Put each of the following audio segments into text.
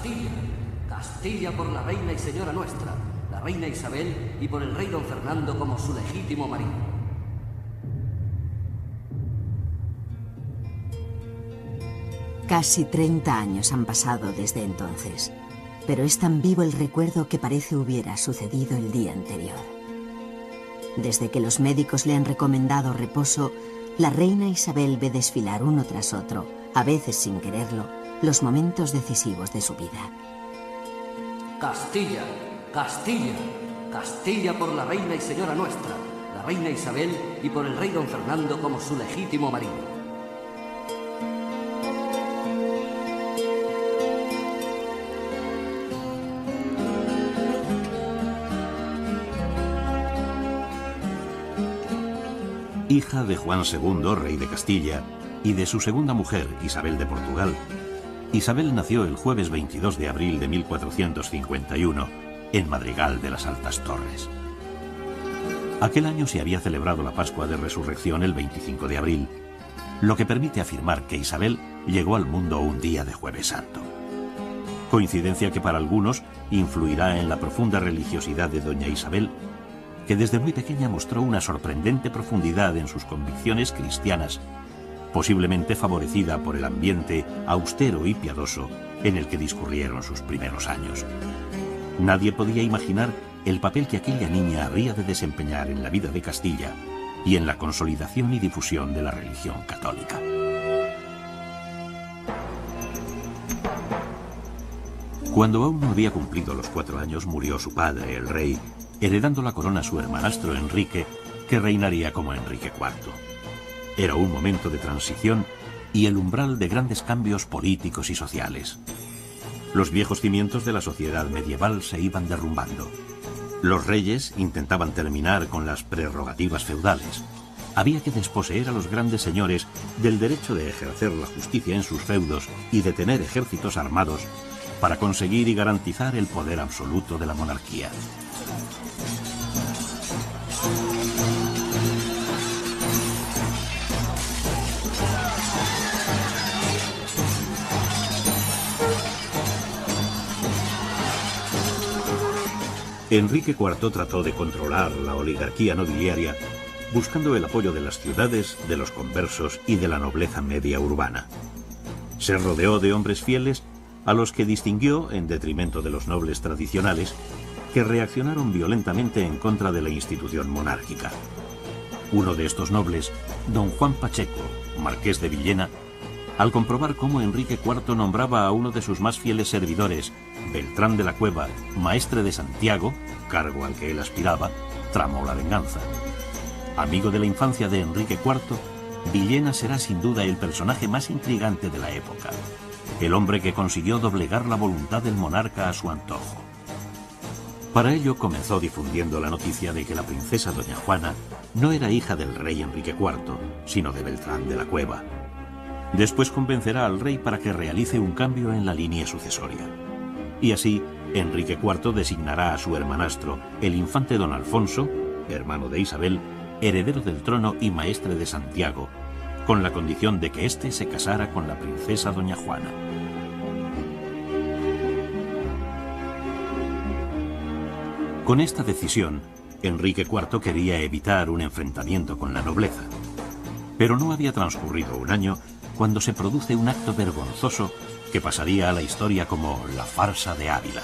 Castilla. Castilla por la reina y señora nuestra, la reina Isabel, y por el rey don Fernando como su legítimo marido. Casi 30 años han pasado desde entonces, pero es tan vivo el recuerdo que parece hubiera sucedido el día anterior. Desde que los médicos le han recomendado reposo, la reina Isabel ve desfilar uno tras otro, a veces sin quererlo, los momentos decisivos de su vida. Castilla, Castilla, Castilla por la reina y señora nuestra, la reina Isabel, y por el rey don Fernando como su legítimo marido. Hija de Juan II, rey de Castilla, y de su segunda mujer, Isabel de Portugal, Isabel nació el jueves 22 de abril de 1451, en Madrigal de las Altas Torres. Aquel año se había celebrado la Pascua de Resurrección el 25 de abril, lo que permite afirmar que Isabel llegó al mundo un día de Jueves Santo. Coincidencia que para algunos influirá en la profunda religiosidad de doña Isabel, que desde muy pequeña mostró una sorprendente profundidad en sus convicciones cristianas, posiblemente favorecida por el ambiente austero y piadoso en el que discurrieron sus primeros años. Nadie podía imaginar el papel que aquella niña habría de desempeñar en la vida de Castilla y en la consolidación y difusión de la religión católica. Cuando aún no había cumplido los 4 años, murió su padre, el rey, heredando la corona a su hermanastro Enrique, que reinaría como Enrique IV. Era un momento de transición y el umbral de grandes cambios políticos y sociales. Los viejos cimientos de la sociedad medieval se iban derrumbando. Los reyes intentaban terminar con las prerrogativas feudales. Había que desposeer a los grandes señores del derecho de ejercer la justicia en sus feudos y de tener ejércitos armados para conseguir y garantizar el poder absoluto de la monarquía. Enrique IV trató de controlar la oligarquía nobiliaria, buscando el apoyo de las ciudades, de los conversos y de la nobleza media urbana. Se rodeó de hombres fieles a los que distinguió en detrimento de los nobles tradicionales, que reaccionaron violentamente en contra de la institución monárquica. Uno de estos nobles, don Juan Pacheco, marqués de Villena, al comprobar cómo Enrique IV nombraba a uno de sus más fieles servidores, Beltrán de la Cueva, maestre de Santiago, cargo al que él aspiraba, tramó la venganza. Amigo de la infancia de Enrique IV, Villena será sin duda el personaje más intrigante de la época, el hombre que consiguió doblegar la voluntad del monarca a su antojo. Para ello comenzó difundiendo la noticia de que la princesa doña Juana no era hija del rey Enrique IV, sino de Beltrán de la Cueva. Después convencerá al rey para que realice un cambio en la línea sucesoria. Y así, Enrique IV designará a su hermanastro, el infante don Alfonso, hermano de Isabel, heredero del trono y maestre de Santiago, con la condición de que éste se casara con la princesa doña Juana. Con esta decisión, Enrique IV quería evitar un enfrentamiento con la nobleza. Pero no había transcurrido un año cuando se produce un acto vergonzoso que pasaría a la historia como la farsa de Ávila.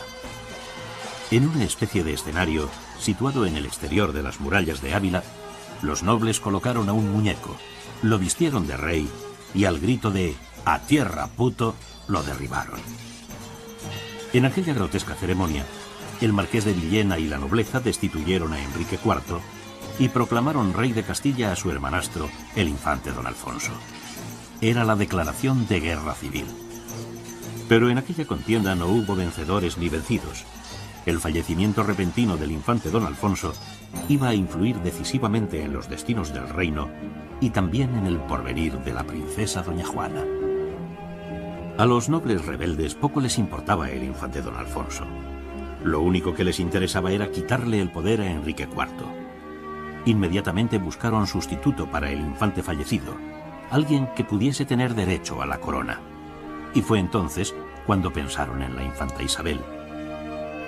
En una especie de escenario situado en el exterior de las murallas de Ávila, los nobles colocaron a un muñeco, lo vistieron de rey y al grito de «¡A tierra, puto!» lo derribaron. En aquella grotesca ceremonia, el marqués de Villena y la nobleza destituyeron a Enrique IV y proclamaron rey de Castilla a su hermanastro, el infante don Alfonso. Era la declaración de guerra civil. Pero en aquella contienda no hubo vencedores ni vencidos. El fallecimiento repentino del infante don Alfonso iba a influir decisivamente en los destinos del reino y también en el porvenir de la princesa doña Juana. A los nobles rebeldes poco les importaba el infante don Alfonso. Lo único que les interesaba era quitarle el poder a Enrique IV. Inmediatamente buscaron sustituto para el infante fallecido, alguien que pudiese tener derecho a la corona. Y fue entonces cuando pensaron en la infanta Isabel.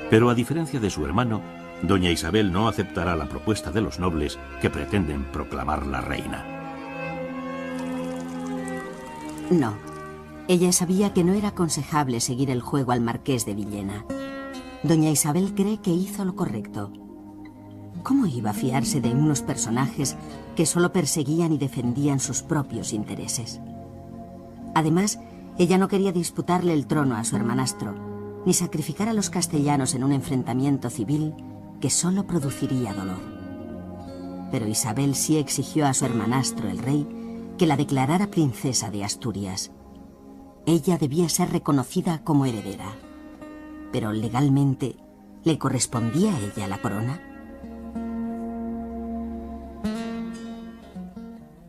Pero a diferencia de su hermano, doña Isabel no aceptará la propuesta de los nobles que pretenden proclamarla reina. No. Ella sabía que no era aconsejable seguir el juego al marqués de Villena. Doña Isabel cree que hizo lo correcto. ¿Cómo iba a fiarse de unos personajes que solo perseguían y defendían sus propios intereses? Además, ella no quería disputarle el trono a su hermanastro, ni sacrificar a los castellanos en un enfrentamiento civil que solo produciría dolor. Pero Isabel sí exigió a su hermanastro, el rey, que la declarara princesa de Asturias. Ella debía ser reconocida como heredera. Pero legalmente, ¿le correspondía a ella la corona?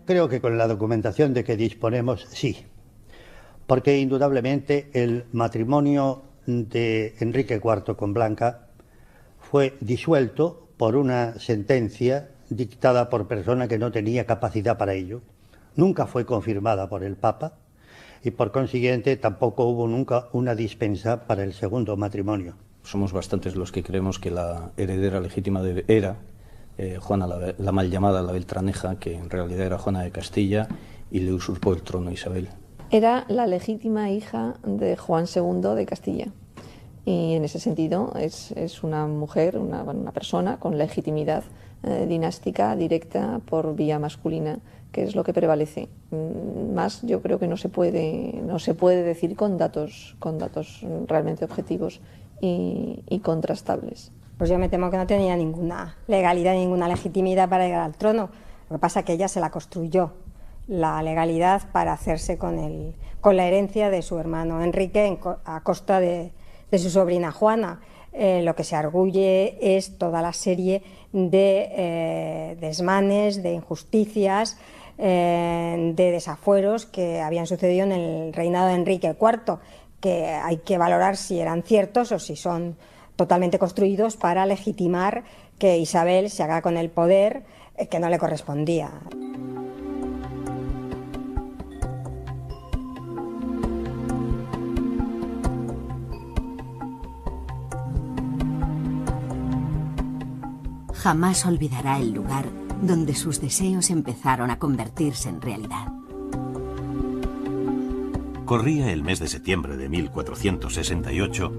Creo que con la documentación de que disponemos, sí. Porque indudablemente el matrimonio de Enrique IV con Blanca fue disuelto por una sentencia dictada por persona que no tenía capacidad para ello. Nunca fue confirmada por el Papa y por consiguiente tampoco hubo nunca una dispensa para el segundo matrimonio. Somos bastantes los que creemos que la heredera legítima era Juana la mal llamada, la Beltraneja, que en realidad era Juana de Castilla y le usurpó el trono a Isabel. Era la legítima hija de Juan II de Castilla y en ese sentido es una mujer, una persona con legitimidad dinástica directa por vía masculina, que es lo que prevalece. Más yo creo que no se puede decir con datos realmente objetivos y contrastables. Pues yo me temo que no tenía ninguna legalidad, ninguna legitimidad para llegar al trono. Lo que pasa es que ella se la construyó, la legalidad, para hacerse con la herencia de su hermano Enrique a costa de su sobrina Juana. Lo que se arguye es toda la serie de desmanes, de injusticias, de desafueros que habían sucedido en el reinado de Enrique IV, que hay que valorar si eran ciertos o si son totalmente construidos para legitimar que Isabel se haga con el poder que no le correspondía. Jamás olvidará el lugar donde sus deseos empezaron a convertirse en realidad. Corría el mes de septiembre de 1468,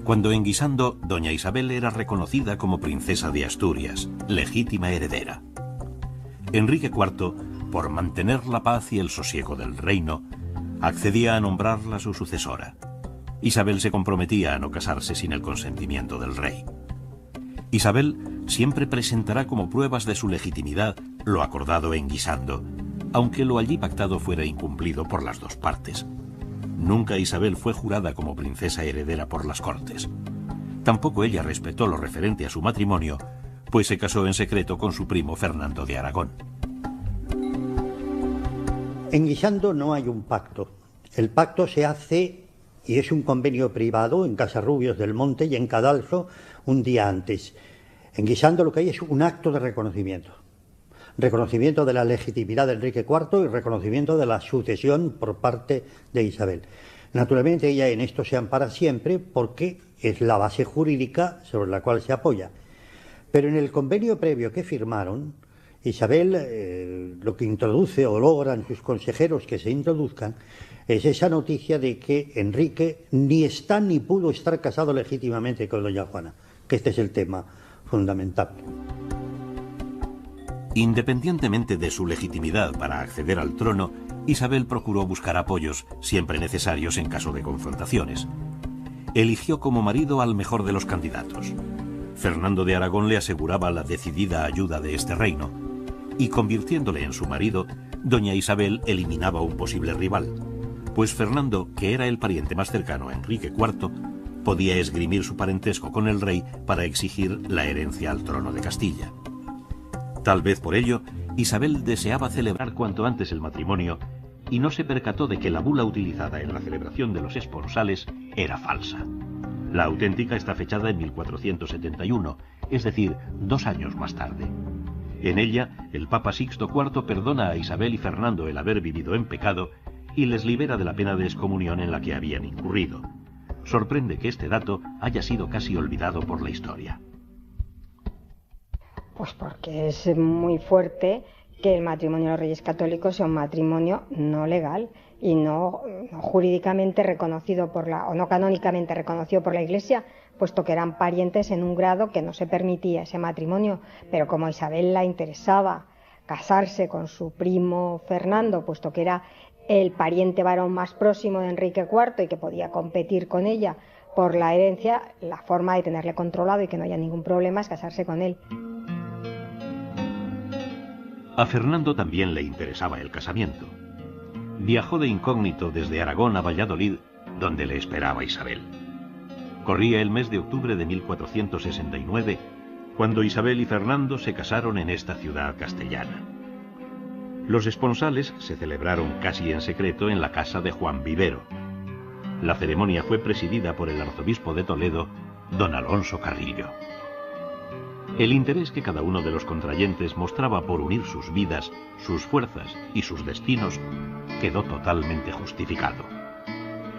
cuando en Guisando doña Isabel era reconocida como princesa de Asturias, legítima heredera. Enrique IV, por mantener la paz y el sosiego del reino, accedía a nombrarla su sucesora. Isabel se comprometía a no casarse sin el consentimiento del rey. Isabel siempre presentará como pruebas de su legitimidad lo acordado en Guisando, aunque lo allí pactado fuera incumplido por las dos partes. Nunca Isabel fue jurada como princesa heredera por las Cortes. Tampoco ella respetó lo referente a su matrimonio, pues se casó en secreto con su primo Fernando de Aragón. En Guisando no hay un pacto. El pacto se hace, y es un convenio privado, en Casarrubios del Monte y en Cadalso un día antes. En Guisando lo que hay es un acto de reconocimiento. Reconocimiento de la legitimidad de Enrique IV y reconocimiento de la sucesión por parte de Isabel. Naturalmente ella en esto se ampara siempre porque es la base jurídica sobre la cual se apoya. Pero en el convenio previo que firmaron, Isabel lo que introduce o logran sus consejeros que se introduzcan es esa noticia de que Enrique ni está ni pudo estar casado legítimamente con doña Juana, que este es el tema fundamental. Independientemente de su legitimidad para acceder al trono, Isabel procuró buscar apoyos, siempre necesarios en caso de confrontaciones. Eligió como marido al mejor de los candidatos. Fernando de Aragón le aseguraba la decidida ayuda de este reino, y convirtiéndole en su marido, doña Isabel eliminaba un posible rival, pues Fernando, que era el pariente más cercano a Enrique IV, podía esgrimir su parentesco con el rey para exigir la herencia al trono de Castilla. Tal vez por ello, Isabel deseaba celebrar cuanto antes el matrimonio y no se percató de que la bula utilizada en la celebración de los esponsales era falsa. La auténtica está fechada en 1471, es decir, 2 años más tarde. En ella, el Papa Sixto IV perdona a Isabel y Fernando el haber vivido en pecado y les libera de la pena de excomunión en la que habían incurrido. sorprende que este dato haya sido casi olvidado por la historia. Pues porque es muy fuerte que el matrimonio de los Reyes Católicos sea un matrimonio no legal y no jurídicamente reconocido o no canónicamente reconocido por la Iglesia, puesto que eran parientes en un grado que no se permitía ese matrimonio. Pero como a Isabel la interesaba casarse con su primo Fernando, puesto que era el pariente varón más próximo de Enrique IV y que podía competir con ella por la herencia, la forma de tenerle controlado y que no haya ningún problema es casarse con él. A Fernando también le interesaba el casamiento. Viajó de incógnito desde Aragón a Valladolid, donde le esperaba Isabel. Corría el mes de octubre de 1469, cuando Isabel y Fernando se casaron en esta ciudad castellana. Los esponsales se celebraron casi en secreto en la casa de Juan Vivero. La ceremonia fue presidida por el arzobispo de Toledo, don Alonso Carrillo. El interés que cada uno de los contrayentes mostraba por unir sus vidas, sus fuerzas y sus destinos quedó totalmente justificado.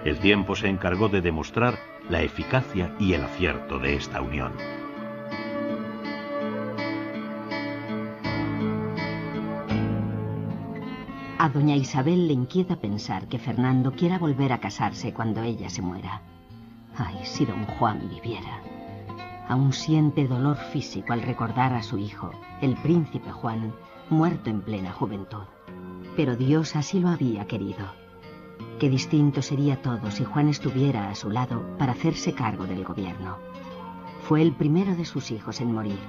El tiempo se encargó de demostrar la eficacia y el acierto de esta unión. A doña Isabel le inquieta pensar que Fernando quiera volver a casarse cuando ella se muera. Ay, si don Juan viviera. Aún siente dolor físico al recordar a su hijo, el príncipe Juan, muerto en plena juventud. Pero Dios así lo había querido. Qué distinto sería todo si Juan estuviera a su lado para hacerse cargo del gobierno. Fue el primero de sus hijos en morir.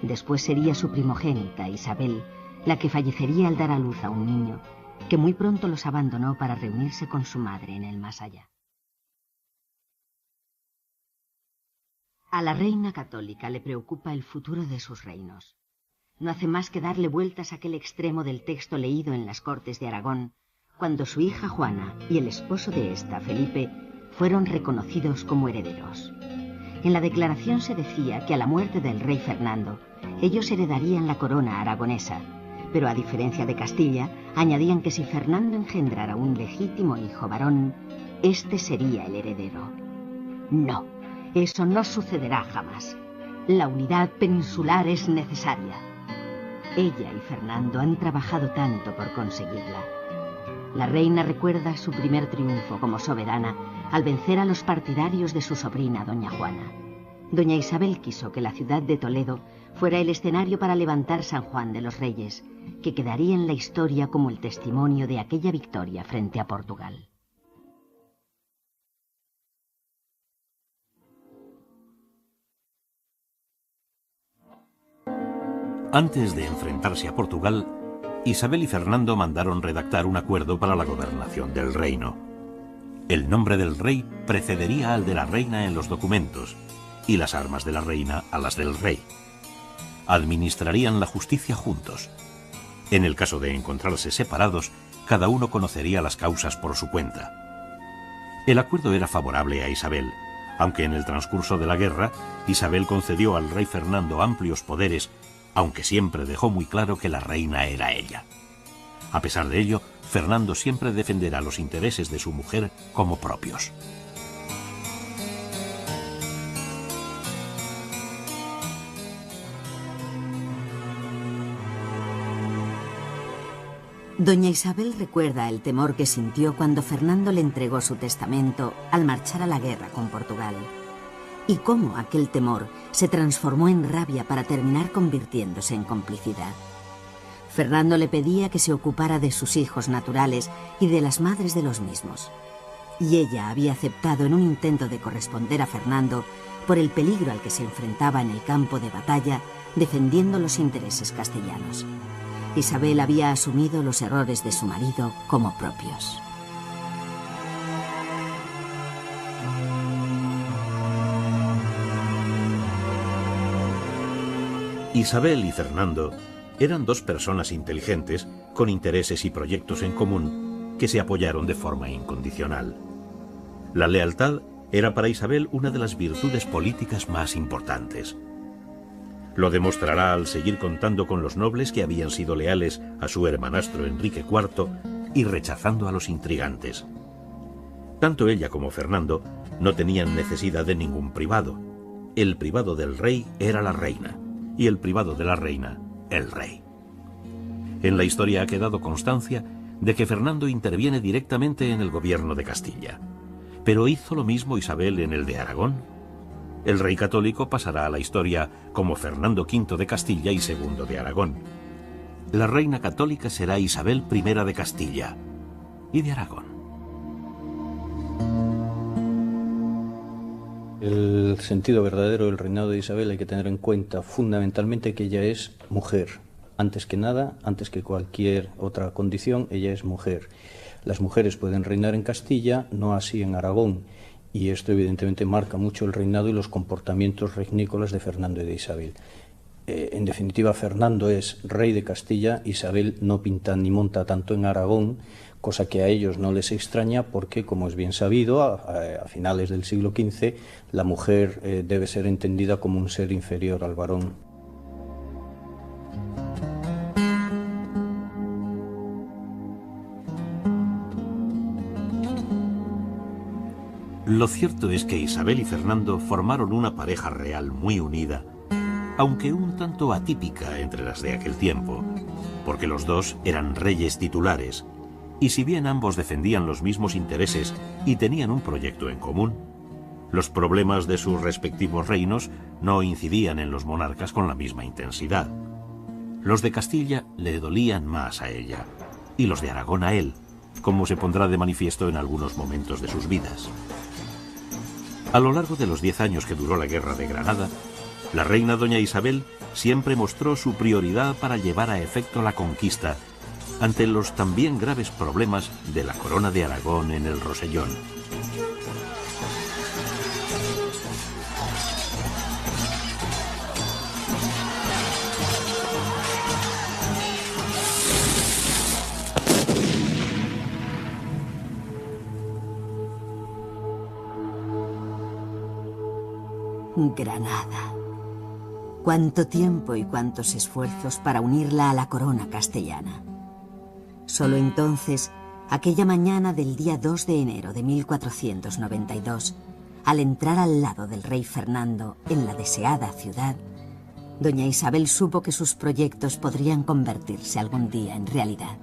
Después sería su primogénita, Isabel, la que fallecería al dar a luz a un niño, que muy pronto los abandonó para reunirse con su madre en el más allá. A la reina católica le preocupa el futuro de sus reinos. No hace más que darle vueltas a aquel extremo del texto leído en las Cortes de Aragón, cuando su hija Juana y el esposo de esta, Felipe, fueron reconocidos como herederos. En la declaración se decía que a la muerte del rey Fernando, ellos heredarían la corona aragonesa, pero a diferencia de Castilla, añadían que si Fernando engendrara un legítimo hijo varón, este sería el heredero. No, eso no sucederá jamás. La unidad peninsular es necesaria. Ella y Fernando han trabajado tanto por conseguirla. La reina recuerda su primer triunfo como soberana al vencer a los partidarios de su sobrina, doña Juana. Doña Isabel quiso que la ciudad de Toledo fuera el escenario para levantar San Juan de los Reyes, que quedaría en la historia como el testimonio de aquella victoria frente a Portugal. Antes de enfrentarse a Portugal, Isabel y Fernando mandaron redactar un acuerdo para la gobernación del reino. El nombre del rey precedería al de la reina en los documentos, y las armas de la reina a las del rey. Administrarían la justicia juntos. En el caso de encontrarse separados, cada uno conocería las causas por su cuenta. El acuerdo era favorable a Isabel, aunque en el transcurso de la guerra, Isabel concedió al rey Fernando amplios poderes, aunque siempre dejó muy claro que la reina era ella. A pesar de ello, Fernando siempre defenderá los intereses de su mujer como propios. Doña Isabel recuerda el temor que sintió cuando Fernando le entregó su testamento al marchar a la guerra con Portugal, y cómo aquel temor se transformó en rabia para terminar convirtiéndose en complicidad. Fernando le pedía que se ocupara de sus hijos naturales y de las madres de los mismos, y ella había aceptado en un intento de corresponder a Fernando por el peligro al que se enfrentaba en el campo de batalla defendiendo los intereses castellanos. Isabel había asumido los errores de su marido como propios. Isabel y Fernando eran dos personas inteligentes con intereses y proyectos en común que se apoyaron de forma incondicional. La lealtad era para Isabel una de las virtudes políticas más importantes. Lo demostrará al seguir contando con los nobles que habían sido leales a su hermanastro Enrique IV y rechazando a los intrigantes. Tanto ella como Fernando No tenían necesidad de ningún privado. El privado del rey era la reina, y el privado de la reina, el rey. En la historia ha quedado constancia de que Fernando interviene directamente en el gobierno de Castilla. Pero ¿hizo lo mismo Isabel en el de Aragón? El rey católico pasará a la historia como Fernando V de Castilla y II de Aragón. La reina católica será Isabel I de Castilla y de Aragón. El sentido verdadero del reinado de Isabel hay que tener en cuenta fundamentalmente que ella es mujer. Antes que nada, antes que cualquier otra condición, ella es mujer. Las mujeres pueden reinar en Castilla, no así en Aragón, y esto evidentemente marca mucho el reinado y los comportamientos regnícolas de Fernando y de Isabel. En definitiva, Fernando es rey de Castilla, Isabel no pinta ni monta tanto en Aragón, cosa que a ellos no les extraña porque, como es bien sabido, a finales del siglo XV la mujer debe ser entendida como un ser inferior al varón. Lo cierto es que Isabel y Fernando formaron una pareja real muy unida, aunque un tanto atípica entre las de aquel tiempo, porque los dos eran reyes titulares, y si bien ambos defendían los mismos intereses y tenían un proyecto en común, los problemas de sus respectivos reinos no incidían en los monarcas con la misma intensidad. Los de Castilla le dolían más a ella, y los de Aragón a él, como se pondrá de manifiesto en algunos momentos de sus vidas. A lo largo de los 10 años que duró la Guerra de Granada, la reina doña Isabel siempre mostró su prioridad para llevar a efecto la conquista ante los también graves problemas de la corona de Aragón en el Rosellón. Granada. Cuánto tiempo y cuántos esfuerzos para unirla a la corona castellana. Solo entonces, aquella mañana del día 2 de enero de 1492, al entrar al lado del rey Fernando en la deseada ciudad, doña Isabel supo que sus proyectos podrían convertirse algún día en realidad.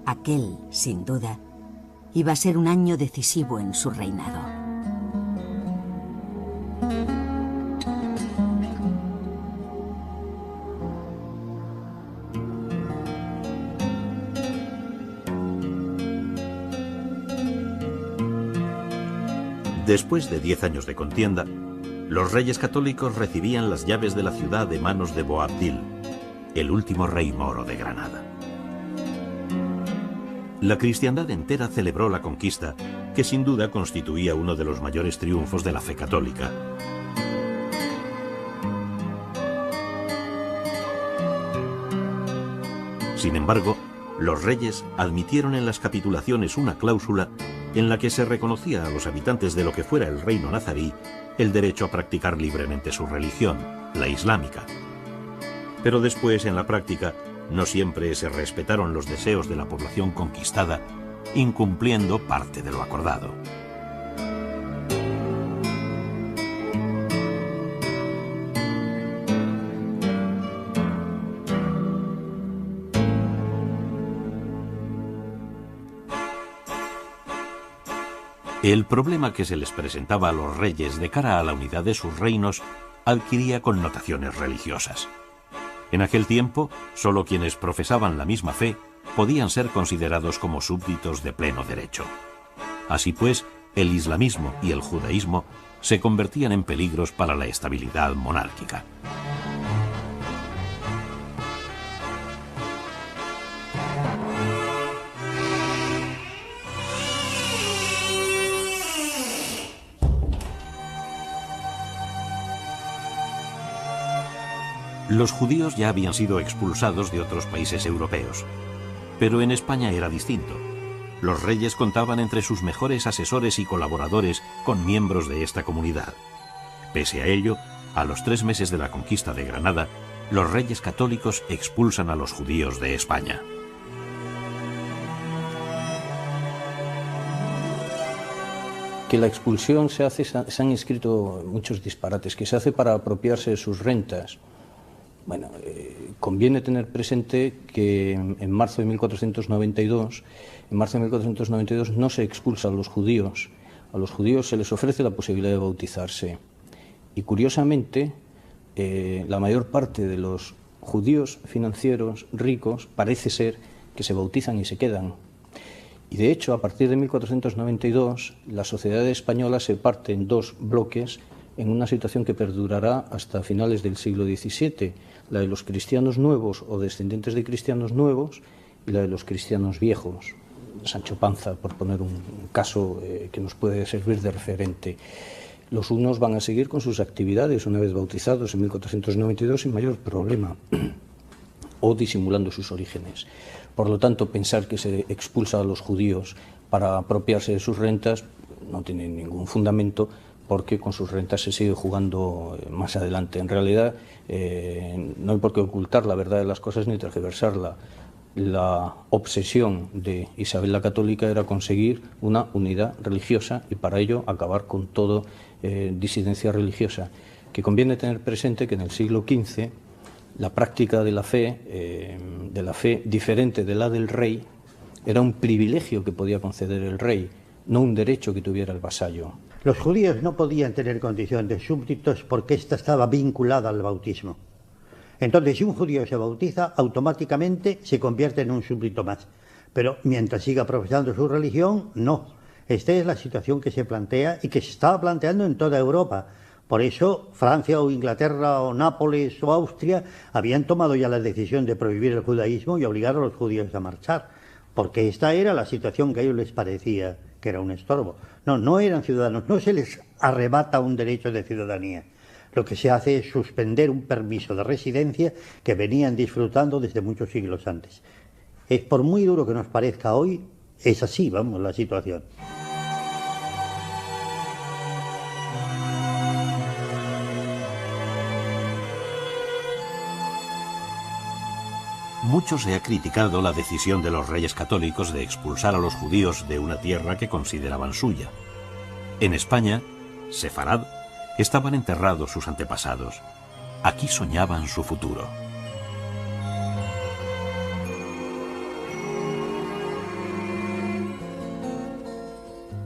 Aquel, sin duda, iba a ser un año decisivo en su reinado. Después de 10 años de contienda, los reyes católicos recibían las llaves de la ciudad de manos de Boabdil, el último rey moro de Granada. La cristiandad entera celebró la conquista, que sin duda constituía uno de los mayores triunfos de la fe católica. Sin embargo, los reyes admitieron en las capitulaciones una cláusula en la que se reconocía a los habitantes de lo que fuera el reino nazarí el derecho a practicar libremente su religión, la islámica. Pero después, en la práctica, no siempre se respetaron los deseos de la población conquistada, incumpliendo parte de lo acordado. El problema que se les presentaba a los reyes de cara a la unidad de sus reinos adquiría connotaciones religiosas. En aquel tiempo, solo quienes profesaban la misma fe podían ser considerados como súbditos de pleno derecho. Así pues, el islamismo y el judaísmo se convertían en peligros para la estabilidad monárquica. Los judíos ya habían sido expulsados de otros países europeos, pero en España era distinto. Los reyes contaban entre sus mejores asesores y colaboradores con miembros de esta comunidad. Pese a ello, a los 3 meses de la conquista de Granada, los reyes católicos expulsan a los judíos de España. que la expulsión se han escrito muchos disparates, que se hace para apropiarse de sus rentas. Bueno, conviene tener presente que en marzo de 1492 no se expulsa a los judíos. A los judíos se les ofrece la posibilidad de bautizarse. Y curiosamente, la mayor parte de los judíos financieros ricos parece ser que se bautizan y se quedan. Y de hecho, a partir de 1492, la sociedad española se parte en dos bloques en una situación que perdurará hasta finales del siglo XVII, la de los cristianos nuevos o descendientes de cristianos nuevos y la de los cristianos viejos. Sancho Panza, por poner un caso que nos puede servir de referente. Los unos van a seguir con sus actividades una vez bautizados en 1492 sin mayor problema o disimulando sus orígenes. Por lo tanto, pensar que se expulsa a los judíos para apropiarse de sus rentas no tiene ningún fundamento, porque con sus rentas se sigue jugando más adelante. En realidad, no hay por qué ocultar la verdad de las cosas ni tergiversarla. La obsesión de Isabel la Católica era conseguir una unidad religiosa y para ello acabar con toda disidencia religiosa. Que conviene tener presente que en el siglo XV la práctica de la fe diferente de la del rey, era un privilegio que podía conceder el rey, no un derecho que tuviera el vasallo. Los judíos no podían tener condición de súbditos porque ésta estaba vinculada al bautismo. Entonces, si un judío se bautiza, automáticamente se convierte en un súbdito más. Pero mientras siga profesando su religión, no. Esta es la situación que se plantea y que se estaba planteando en toda Europa. Por eso, Francia o Inglaterra o Nápoles o Austria habían tomado ya la decisión de prohibir el judaísmo y obligar a los judíos a marchar, porque esta era la situación que a ellos les parecía que era un estorbo. No eran ciudadanos, no se les arrebata un derecho de ciudadanía. Lo que se hace es suspender un permiso de residencia que venían disfrutando desde muchos siglos antes. Es por muy duro que nos parezca hoy, es así, vamos, la situación. Mucho se ha criticado la decisión de los reyes católicos de expulsar a los judíos de una tierra que consideraban suya. En España, Sefarad, estaban enterrados sus antepasados. Aquí soñaban su futuro.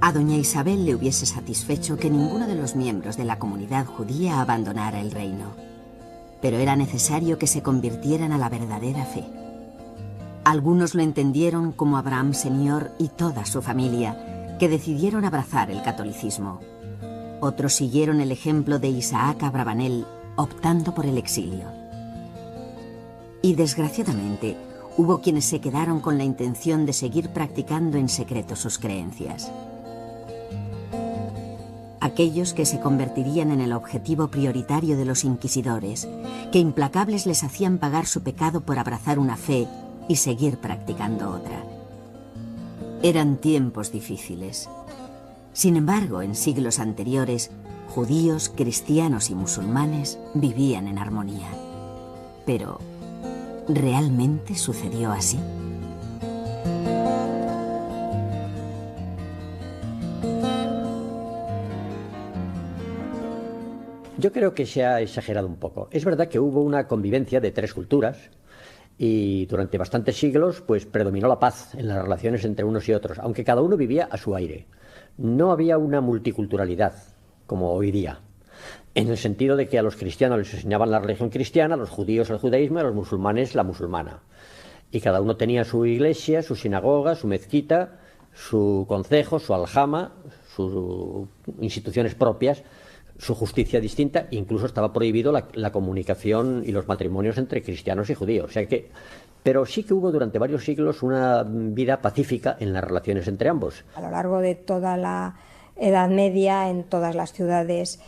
A doña Isabel le hubiese satisfecho que ninguno de los miembros de la comunidad judía abandonara el reino. Pero era necesario que se convirtieran a la verdadera fe. Algunos lo entendieron como Abraham Senior y toda su familia, que decidieron abrazar el catolicismo. Otros siguieron el ejemplo de Isaac Abravanel, optando por el exilio. Y desgraciadamente, hubo quienes se quedaron con la intención de seguir practicando en secreto sus creencias. Aquellos que se convertirían en el objetivo prioritario de los inquisidores, que implacables les hacían pagar su pecado por abrazar una fe y seguir practicando otra. Eran tiempos difíciles. Sin embargo, en siglos anteriores, judíos, cristianos y musulmanes vivían en armonía. Pero, ¿realmente sucedió así? Yo creo que se ha exagerado un poco. Es verdad que hubo una convivencia de tres culturas y durante bastantes siglos pues predominó la paz en las relaciones entre unos y otros, aunque cada uno vivía a su aire. No había una multiculturalidad como hoy día, en el sentido de que a los cristianos les enseñaban la religión cristiana, a los judíos el judaísmo y a los musulmanes la musulmana. Y cada uno tenía su iglesia, su sinagoga, su mezquita, su concejo, su aljama, sus instituciones propias, su justicia distinta, incluso estaba prohibido la comunicación y los matrimonios entre cristianos y judíos. O sea que, pero sí que hubo durante varios siglos una vida pacífica en las relaciones entre ambos. A lo largo de toda la Edad Media, en todas las ciudades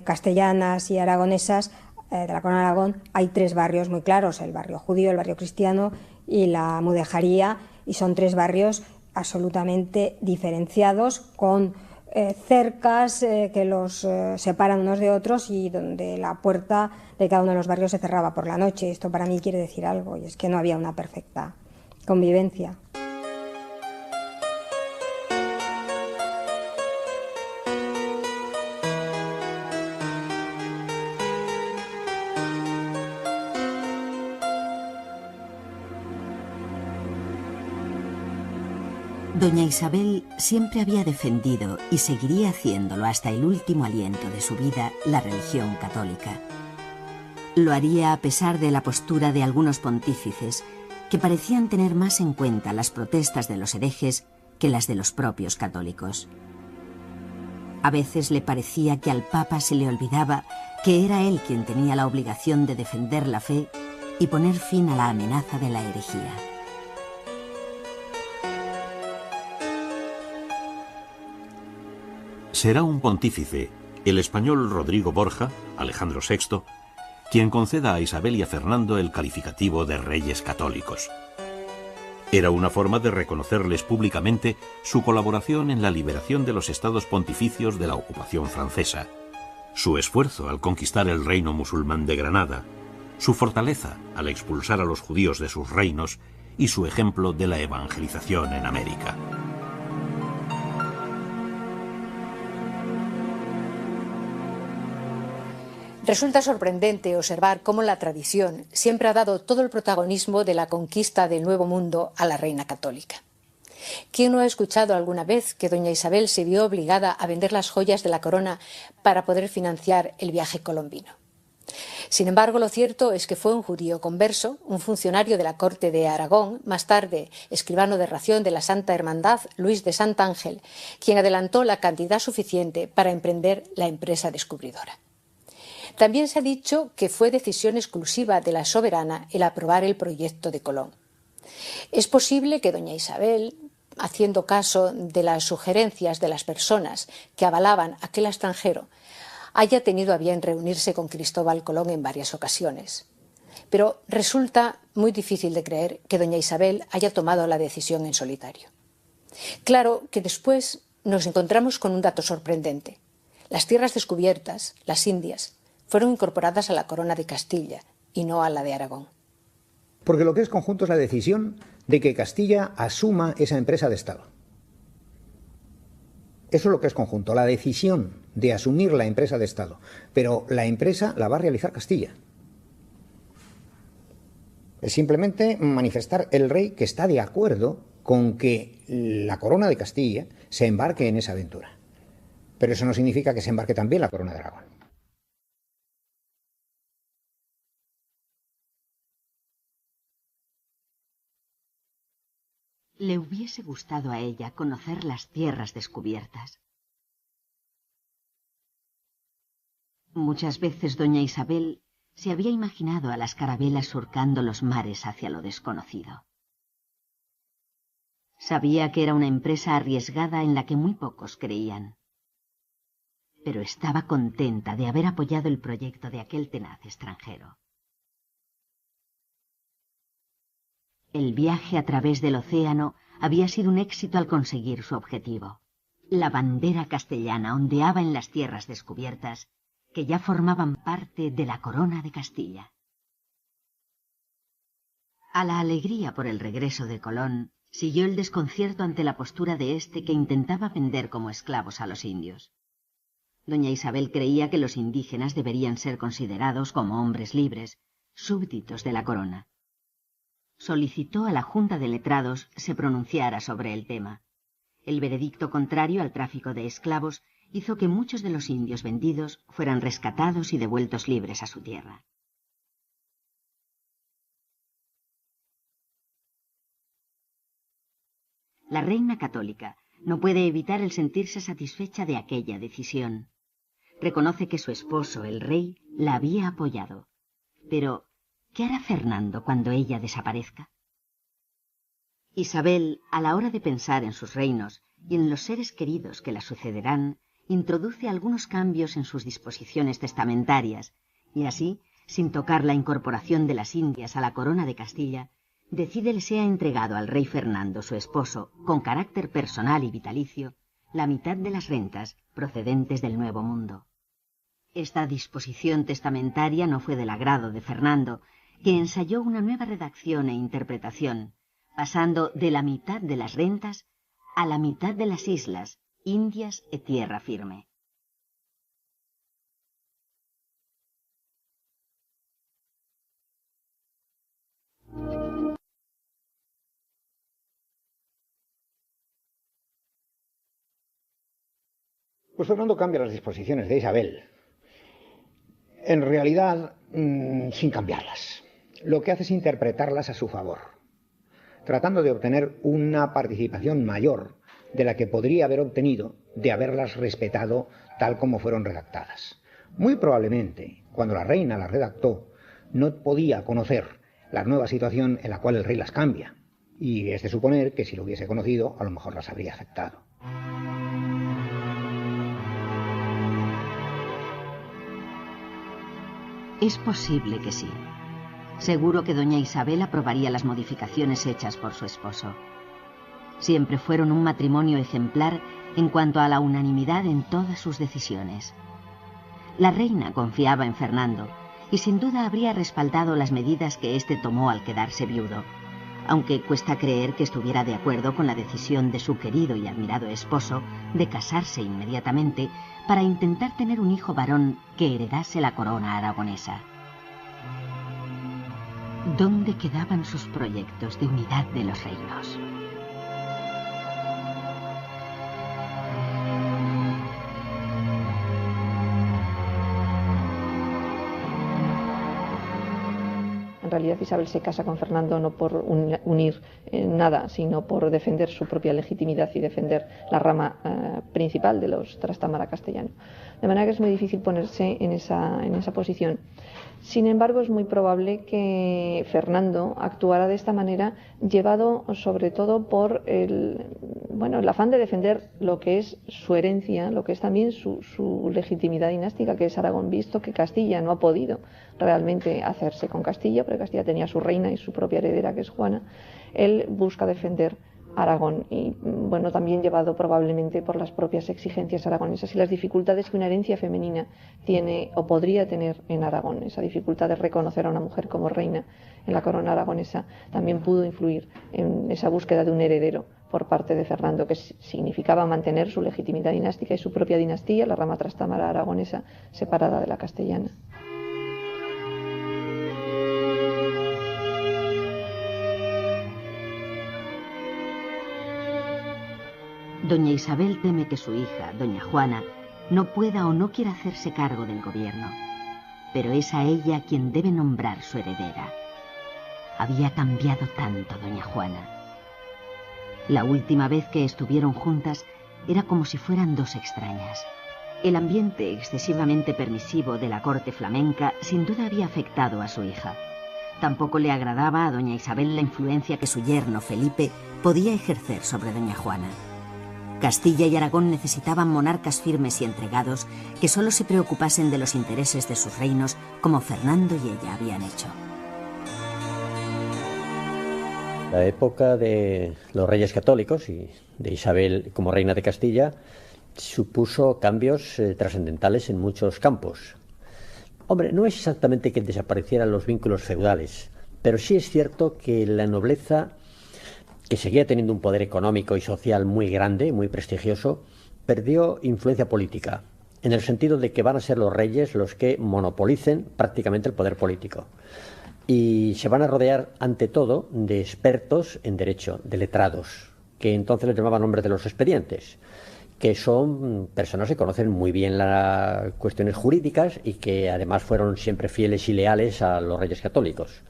castellanas y aragonesas de la Corona de Aragón, hay tres barrios muy claros: el barrio judío, el barrio cristiano y la mudejaría, y son tres barrios absolutamente diferenciados, con cercas que los separan unos de otros, y donde la puerta de cada uno de los barrios se cerraba por la noche. Esto para mí quiere decir algo, y es que no había una perfecta convivencia. Doña Isabel siempre había defendido y seguiría haciéndolo hasta el último aliento de su vida la religión católica. Lo haría a pesar de la postura de algunos pontífices que parecían tener más en cuenta las protestas de los herejes que las de los propios católicos. A veces le parecía que al Papa se le olvidaba que era él quien tenía la obligación de defender la fe y poner fin a la amenaza de la herejía. Será un pontífice, el español Rodrigo Borja, Alejandro VI, quien conceda a Isabel y a Fernando el calificativo de reyes católicos. Era una forma de reconocerles públicamente su colaboración en la liberación de los estados pontificios de la ocupación francesa, su esfuerzo al conquistar el reino musulmán de Granada, su fortaleza al expulsar a los judíos de sus reinos y su ejemplo de la evangelización en América. Resulta sorprendente observar cómo la tradición siempre ha dado todo el protagonismo de la conquista del Nuevo Mundo a la reina católica. ¿Quién no ha escuchado alguna vez que doña Isabel se vio obligada a vender las joyas de la corona para poder financiar el viaje colombino? Sin embargo, lo cierto es que fue un judío converso, un funcionario de la corte de Aragón, más tarde escribano de ración de la Santa Hermandad, Luis de Santángel, quien adelantó la cantidad suficiente para emprender la empresa descubridora. También se ha dicho que fue decisión exclusiva de la soberana el aprobar el proyecto de Colón. Es posible que doña Isabel, haciendo caso de las sugerencias de las personas que avalaban aquel extranjero, haya tenido a bien reunirse con Cristóbal Colón en varias ocasiones. Pero resulta muy difícil de creer que doña Isabel haya tomado la decisión en solitario. Claro que después nos encontramos con un dato sorprendente. Las tierras descubiertas, las Indias, fueron incorporadas a la corona de Castilla y no a la de Aragón. Porque lo que es conjunto es la decisión de que Castilla asuma esa empresa de Estado. Eso es lo que es conjunto, la decisión de asumir la empresa de Estado. Pero la empresa la va a realizar Castilla. Es simplemente manifestar el rey que está de acuerdo con que la corona de Castilla se embarque en esa aventura. Pero eso no significa que se embarque también la corona de Aragón. Le hubiese gustado a ella conocer las tierras descubiertas. Muchas veces doña Isabel se había imaginado a las carabelas surcando los mares hacia lo desconocido. Sabía que era una empresa arriesgada en la que muy pocos creían. Pero estaba contenta de haber apoyado el proyecto de aquel tenaz extranjero. El viaje a través del océano había sido un éxito al conseguir su objetivo. La bandera castellana ondeaba en las tierras descubiertas, que ya formaban parte de la corona de Castilla. A la alegría por el regreso de Colón siguió el desconcierto ante la postura de éste que intentaba vender como esclavos a los indios. Doña Isabel creía que los indígenas deberían ser considerados como hombres libres, súbditos de la corona. Solicitó a la Junta de Letrados se pronunciara sobre el tema. El veredicto contrario al tráfico de esclavos hizo que muchos de los indios vendidos fueran rescatados y devueltos libres a su tierra. La reina católica no puede evitar el sentirse satisfecha de aquella decisión. Reconoce que su esposo, el rey, la había apoyado. Pero ¿qué hará Fernando cuando ella desaparezca? Isabel, a la hora de pensar en sus reinos y en los seres queridos que la sucederán, introduce algunos cambios en sus disposiciones testamentarias y así, sin tocar la incorporación de las Indias a la corona de Castilla, decide le sea entregado al rey Fernando, su esposo, con carácter personal y vitalicio, la mitad de las rentas procedentes del Nuevo Mundo. Esta disposición testamentaria no fue del agrado de Fernando, que ensayó una nueva redacción e interpretación, pasando de la mitad de las rentas a la mitad de las islas, Indias e tierra firme. Pues Fernando cambia las disposiciones de Isabel, en realidad sin cambiarlas. Lo que hace es interpretarlas a su favor, tratando de obtener una participación mayor de la que podría haber obtenido de haberlas respetado tal como fueron redactadas. Muy probablemente, cuando la reina las redactó, no podía conocer la nueva situación en la cual el rey las cambia, y es de suponer que si lo hubiese conocido, a lo mejor las habría aceptado. Es posible que sí. Seguro que doña Isabel aprobaría las modificaciones hechas por su esposo. Siempre fueron un matrimonio ejemplar en cuanto a la unanimidad en todas sus decisiones. La reina confiaba en Fernando y sin duda habría respaldado las medidas que éste tomó al quedarse viudo, aunque cuesta creer que estuviera de acuerdo con la decisión de su querido y admirado esposo de casarse inmediatamente para intentar tener un hijo varón que heredase la corona aragonesa. ¿Dónde quedaban sus proyectos de unidad de los reinos? En realidad Isabel se casa con Fernando no por unir nada, sino por defender su propia legitimidad y defender la rama principal de los Trastámara castellanos. De manera que es muy difícil ponerse en esa posición. Sin embargo, es muy probable que Fernando actuara de esta manera, llevado sobre todo por el afán de defender lo que es su herencia, lo que es también su legitimidad dinástica, que es Aragón, visto que Castilla no ha podido realmente hacerse con Castilla, porque Castilla tenía su reina y su propia heredera, que es Juana. Él busca defender Aragón y también llevado probablemente por las propias exigencias aragonesas y las dificultades que una herencia femenina tiene o podría tener en Aragón. Esa dificultad de reconocer a una mujer como reina en la corona aragonesa también pudo influir en esa búsqueda de un heredero por parte de Fernando, que significaba mantener su legitimidad dinástica y su propia dinastía, la rama trastámara aragonesa, separada de la castellana. Doña Isabel teme que su hija, doña Juana, no pueda o no quiera hacerse cargo del gobierno, pero es a ella quien debe nombrar su heredera. Había cambiado tanto doña Juana. La última vez que estuvieron juntas era como si fueran dos extrañas. El ambiente excesivamente permisivo de la corte flamenca sin duda había afectado a su hija. Tampoco le agradaba a doña Isabel la influencia que su yerno Felipe podía ejercer sobre doña Juana. Castilla y Aragón necesitaban monarcas firmes y entregados que solo se preocupasen de los intereses de sus reinos, como Fernando y ella habían hecho. La época de los reyes católicos y de Isabel como reina de Castilla supuso cambios trascendentales en muchos campos. Hombre, no es exactamente que desaparecieran los vínculos feudales, pero sí es cierto que la nobleza, que seguía teniendo un poder económico y social muy grande, muy prestigioso, perdió influencia política, en el sentido de que van a ser los reyes los que monopolicen prácticamente el poder político. Y se van a rodear, ante todo, de expertos en derecho, de letrados, que entonces les llamaban hombres de los expedientes, que son personas que conocen muy bien las cuestiones jurídicas y que además fueron siempre fieles y leales a los reyes católicos.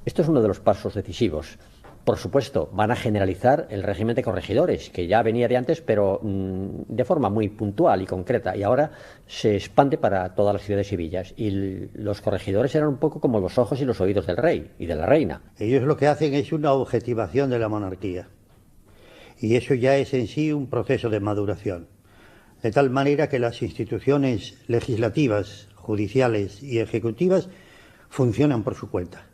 Esto es uno de los pasos decisivos. Por supuesto, van a generalizar el régimen de corregidores, que ya venía de antes, pero de forma muy puntual y concreta, y ahora se expande para todas las ciudades y villas. Y los corregidores eran un poco como los ojos y los oídos del rey y de la reina. Ellos lo que hacen es una objetivación de la monarquía, y eso ya es en sí un proceso de maduración, de tal manera que las instituciones legislativas, judiciales y ejecutivas funcionan por su cuenta.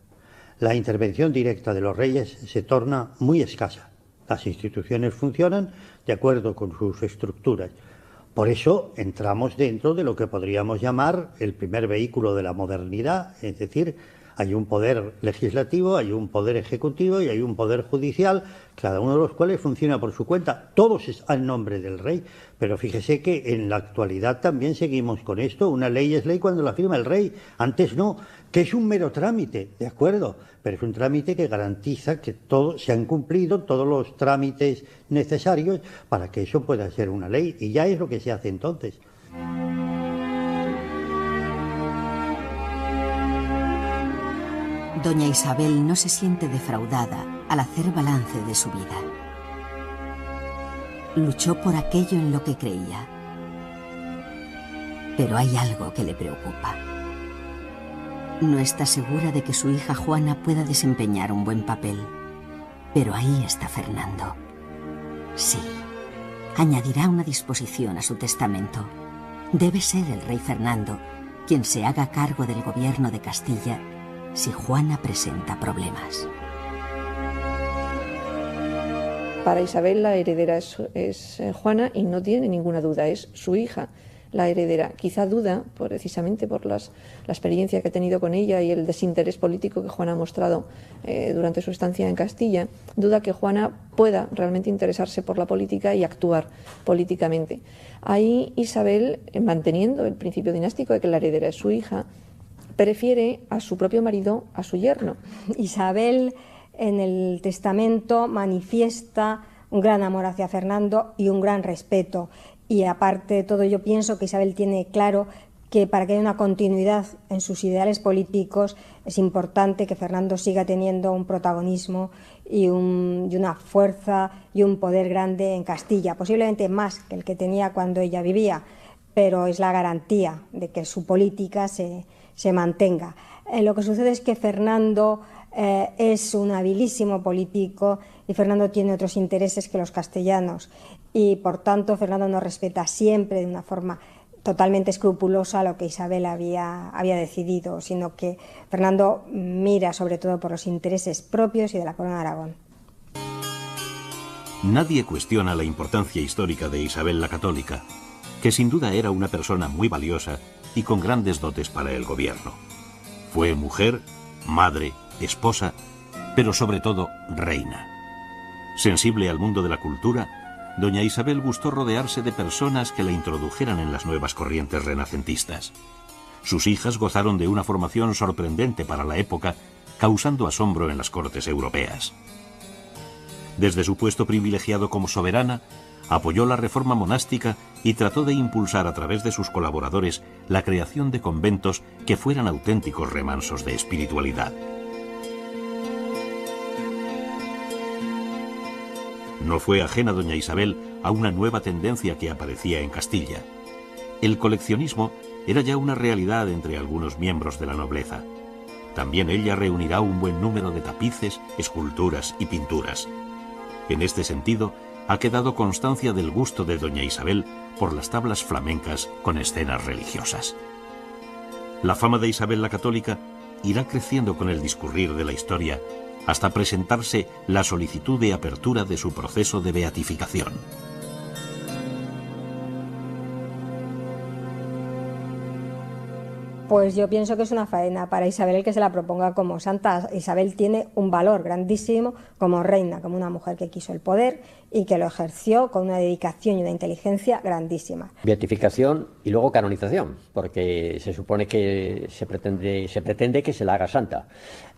La intervención directa de los reyes se torna muy escasa. Las instituciones funcionan de acuerdo con sus estructuras. Por eso entramos dentro de lo que podríamos llamar el primer vehículo de la modernidad, es decir, Hay un poder legislativo, hay un poder ejecutivo y hay un poder judicial, cada uno de los cuales funciona por su cuenta. Todos es al nombre del rey, pero fíjese que en la actualidad también seguimos con esto. Una ley es ley cuando la firma el rey, antes no, que es un mero trámite, ¿de acuerdo? Pero es un trámite que garantiza que se han cumplido todos los trámites necesarios para que eso pueda ser una ley, y ya es lo que se hace entonces. Doña Isabel no se siente defraudada al hacer balance de su vida. Luchó por aquello en lo que creía. Pero hay algo que le preocupa. No está segura de que su hija Juana pueda desempeñar un buen papel. Pero ahí está Fernando. Sí, añadirá una disposición a su testamento. Debe ser el rey Fernando quien se haga cargo del gobierno de Castilla si Juana presenta problemas. Para Isabel la heredera es Juana, y no tiene ninguna duda, es su hija la heredera. Quizá duda, precisamente por la experiencia que ha tenido con ella y el desinterés político que Juana ha mostrado durante su estancia en Castilla, duda que Juana pueda realmente interesarse por la política y actuar políticamente. Ahí Isabel, manteniendo el principio dinástico de que la heredera es su hija, prefiere a su propio marido a su yerno. Isabel en el testamento manifiesta un gran amor hacia Fernando y un gran respeto. Y aparte de todo, yo pienso que Isabel tiene claro que para que haya una continuidad en sus ideales políticos es importante que Fernando siga teniendo un protagonismo y una fuerza y un poder grande en Castilla, posiblemente más que el que tenía cuando ella vivía, pero es la garantía de que su política se mantenga. Lo que sucede es que Fernando es un habilísimo político y Fernando tiene otros intereses que los castellanos, y por tanto Fernando no respeta siempre de una forma totalmente escrupulosa lo que Isabel había decidido, sino que Fernando mira sobre todo por los intereses propios y de la corona de Aragón. Nadie cuestiona la importancia histórica de Isabel la Católica, que sin duda era una persona muy valiosa y con grandes dotes para el gobierno. Fue mujer, madre, esposa, pero sobre todo reina. Sensible al mundo de la cultura, doña Isabel gustó rodearse de personas que la introdujeran en las nuevas corrientes renacentistas. Sus hijas gozaron de una formación sorprendente para la época, causando asombro en las cortes europeas. Desde su puesto privilegiado como soberana, apoyó la reforma monástica y trató de impulsar a través de sus colaboradores la creación de conventos que fueran auténticos remansos de espiritualidad. No fue ajena doña Isabel a una nueva tendencia que aparecía en Castilla. El coleccionismo era ya una realidad entre algunos miembros de la nobleza. También ella reunirá un buen número de tapices, esculturas y pinturas. En este sentido, ha quedado constancia del gusto de doña Isabel por las tablas flamencas con escenas religiosas. La fama de Isabel la Católica irá creciendo con el discurrir de la historia hasta presentarse la solicitud de apertura de su proceso de beatificación. Pues yo pienso que es una faena para Isabel el que se la proponga como santa. Isabel tiene un valor grandísimo como reina, como una mujer que quiso el poder y que lo ejerció con una dedicación y una inteligencia grandísima. Beatificación y luego canonización, porque se supone que se pretende que se la haga santa.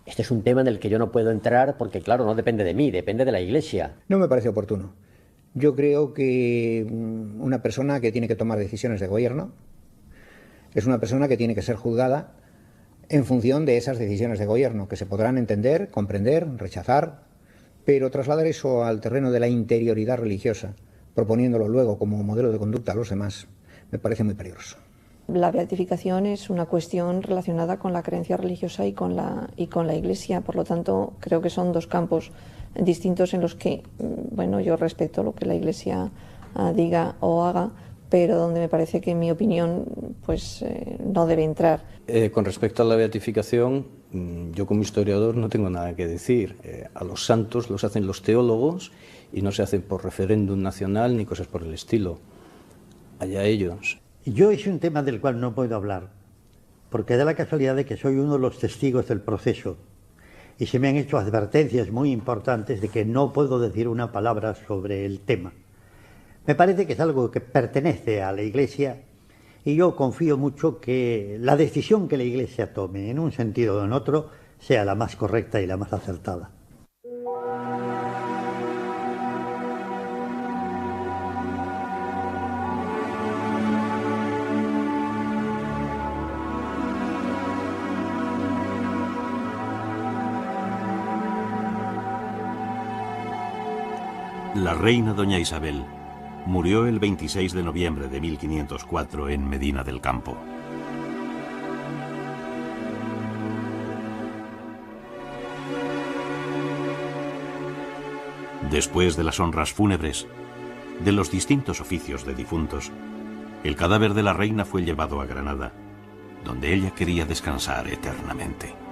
Este es un tema en el que yo no puedo entrar porque, claro, no depende de mí, depende de la Iglesia. No me parece oportuno. Yo creo que una persona que tiene que tomar decisiones de gobierno es una persona que tiene que ser juzgada en función de esas decisiones de gobierno, que se podrán entender, comprender, rechazar, pero trasladar eso al terreno de la interioridad religiosa, proponiéndolo luego como modelo de conducta a los demás, me parece muy peligroso. La beatificación es una cuestión relacionada con la creencia religiosa y con la Iglesia, por lo tanto creo que son dos campos distintos en los que, bueno, yo respeto lo que la Iglesia diga o haga, pero donde me parece que mi opinión pues no debe entrar. Con respecto a la beatificación, yo como historiador no tengo nada que decir. A los santos los hacen los teólogos y no se hacen por referéndum nacional ni cosas por el estilo. Allá ellos. Yo es un tema del cual no puedo hablar, porque da la casualidad de que soy uno de los testigos del proceso y se me han hecho advertencias muy importantes de que no puedo decir una palabra sobre el tema. Me parece que es algo que pertenece a la Iglesia y yo confío mucho que la decisión que la Iglesia tome en un sentido o en otro sea la más correcta y la más acertada. La reina doña Isabel murió el 26 de noviembre de 1504 en Medina del Campo. Después de las honras fúnebres, de los distintos oficios de difuntos, el cadáver de la reina fue llevado a Granada, donde ella quería descansar eternamente.